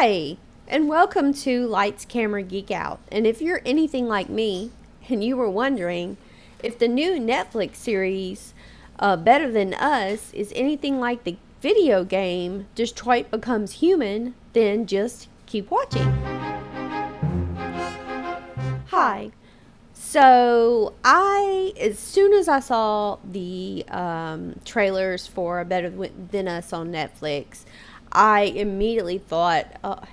Hi, and welcome to Lights Camera Geek Out. And if you're anything like me, and you were wondering if the new Netflix series, Better Than Us, is anything like the video game Detroit Becomes Human, then just keep watching. Hi. So as soon as I saw the trailers for Better Than Us on Netflix, I immediately thought,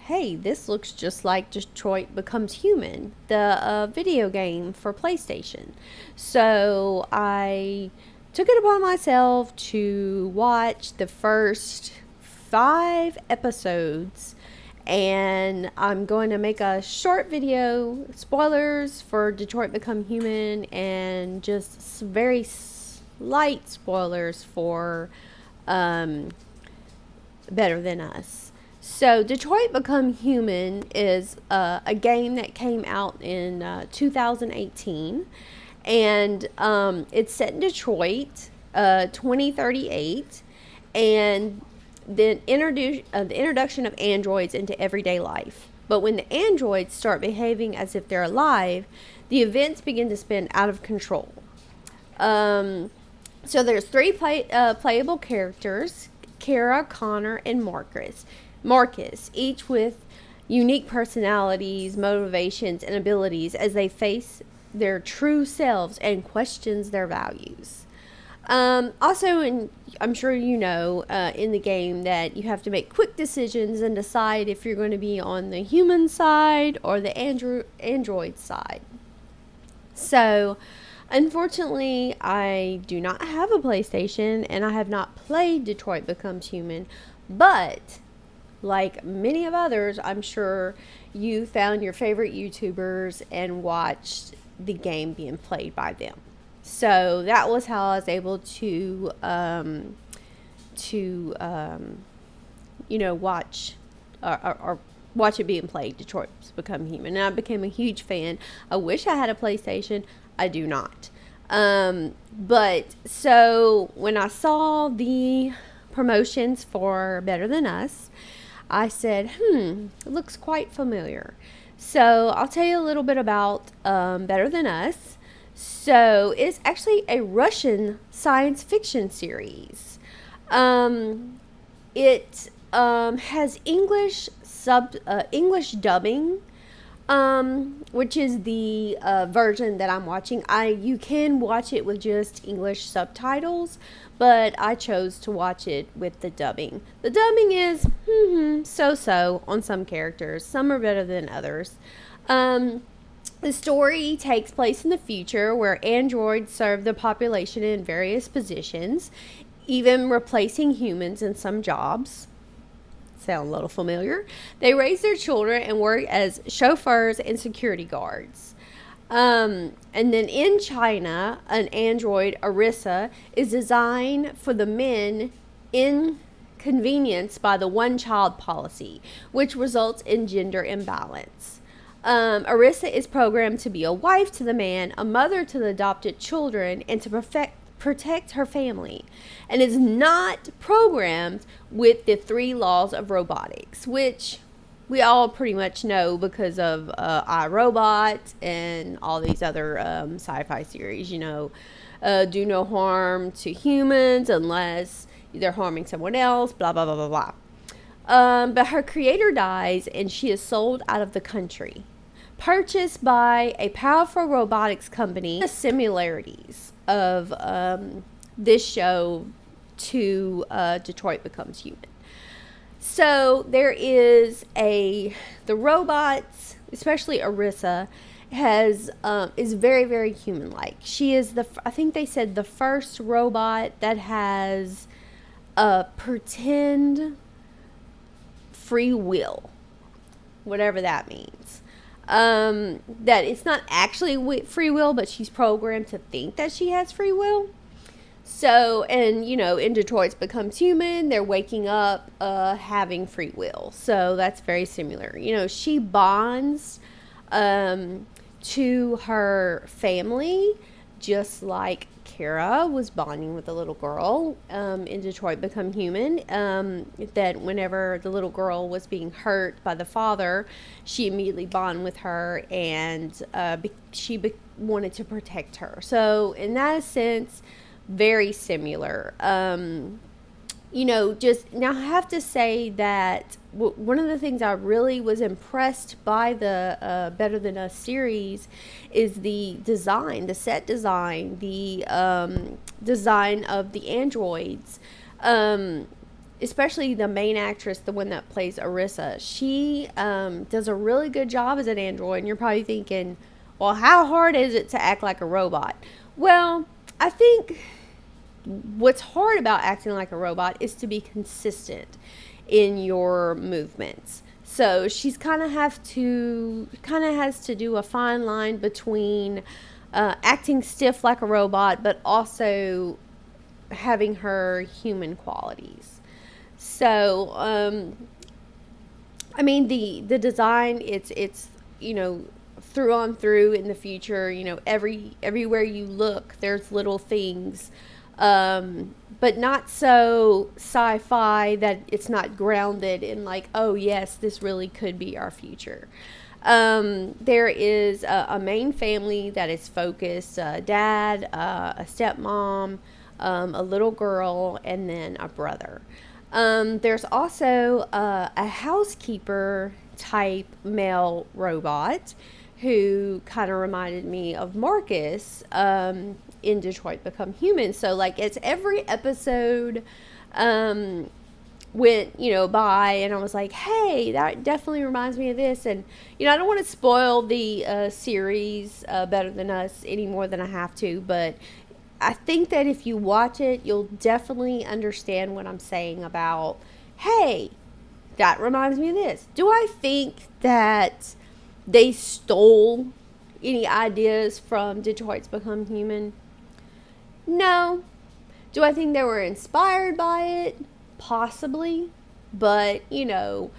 hey, this looks just like Detroit Becomes Human, the video game for PlayStation. So I took it upon myself to watch the first 5 episodes, and I'm going to make a short video, spoilers for Detroit Become Human, and just very slight spoilers for Better Than Us. So Detroit Become Human is a game that came out in 2018, and it's set in Detroit, 2038, and the introduction of androids into everyday life. But when the androids start behaving as if they're alive, the events begin to spin out of control. So there's 3 playable characters: Kara, Connor, and Marcus, each with unique personalities, motivations, and abilities as they face their true selves and questions their values. Also, I'm sure you know, in the game that you have to make quick decisions and decide if you're going to be on the human side or the android side. So, unfortunately, I do not have a PlayStation, and I have not played Detroit Becomes Human, but like many of others, I'm sure you found your favorite YouTubers and watched the game being played by them. So that was how I was able to watch or watch it being played, Detroit's Become Human. And I became a huge fan. I wish I had a PlayStation. I do not. But so when I saw the promotions for Better Than Us, I said, it looks quite familiar. So I'll tell you a little bit about Better Than Us. So it's actually a Russian science fiction series. It has English dubbing, which is the version that I'm watching. You can watch it with just English subtitles, but I chose to watch it with the dubbing. The dubbing is so-so on some characters. Some are better than others. The story takes place in the future, where androids serve the population in various positions, even replacing humans in some jobs. Sound a little familiar. They raise their children and work as chauffeurs and security guards. And then in China, an android, Arissa, is designed for the men inconvenienced by the one-child policy, which results in gender imbalance. Arissa is programmed to be a wife to the man, a mother to the adopted children, and to protect her family, and is not programmed with the 3 laws of robotics, which we all pretty much know because of iRobot and all these other sci-fi series. Do no harm to humans unless they're harming someone else, blah, blah, blah, blah, blah. But her creator dies, and she is sold out of the country, purchased by a powerful robotics company. The similarities of this show to Detroit Becomes Human. So there is the robots, especially Arissa, is very, very human-like. She is I think they said the first robot that has a pretend free will, whatever that means. That it's not actually free will, but she's programmed to think that she has free will. So, and in Detroit's Becomes Human, they're waking up having free will. So that's very similar. She bonds to her family just like Kara was bonding with the little girl in Detroit Become Human. That whenever the little girl was being hurt by the father, she immediately bonded with her, and wanted to protect her. So in that sense, very similar. Just now I have to say that one of the things I really was impressed by the Better Than Us series is the design, the set design, the design of the androids. Especially the main actress, the one that plays Arissa. She does a really good job as an android, and you're probably thinking, well, how hard is it to act like a robot? Well, I think what's hard about acting like a robot is to be consistent in your movements. So she's has to do a fine line between acting stiff like a robot, but also having her human qualities. So the design, it's through on through in the future, everywhere you look, there's little things. But not so sci-fi that it's not grounded in like, oh yes, this really could be our future. There is a main family that is focused, dad, a stepmom, a little girl, and then a brother. There's also a housekeeper type male robot who kind of reminded me of Marcus in Detroit Become Human. So like it's every episode went by, and I was like, hey, that definitely reminds me of this. And I don't want to spoil the series Better Than Us any more than I have to, but I think that if you watch it, you'll definitely understand what I'm saying about, hey, that reminds me of this. Do I think that they stole any ideas from Detroit's Become Human? No. Do I think they were inspired by it? Possibly. But, with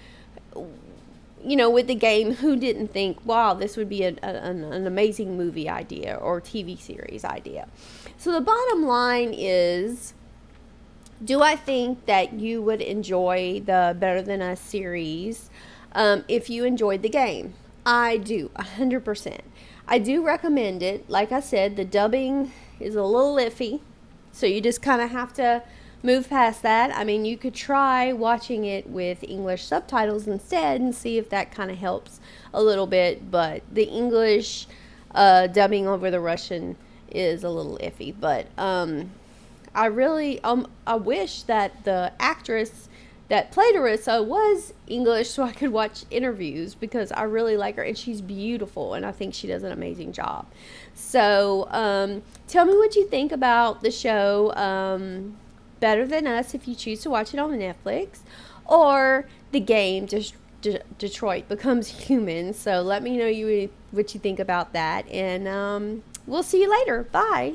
the game, who didn't think, wow, this would be an amazing movie idea or TV series idea? So the bottom line is, do I think that you would enjoy the Better Than Us series if you enjoyed the game? I do, 100%. I do recommend it. Like I said, the dubbing is a little iffy, so you just kind of have to move past that. I mean, you could try watching it with English subtitles instead and see if that kind of helps a little bit, but the English dubbing over the Russian is a little iffy. But I really I wish that the actress that played Arissa was English so I could watch interviews, because I really like her and she's beautiful and I think she does an amazing job. So tell me what you think about the show Better Than Us if you choose to watch it on Netflix, or the game Detroit Becomes Human. So let me know what you think about that, and we'll see you later. Bye.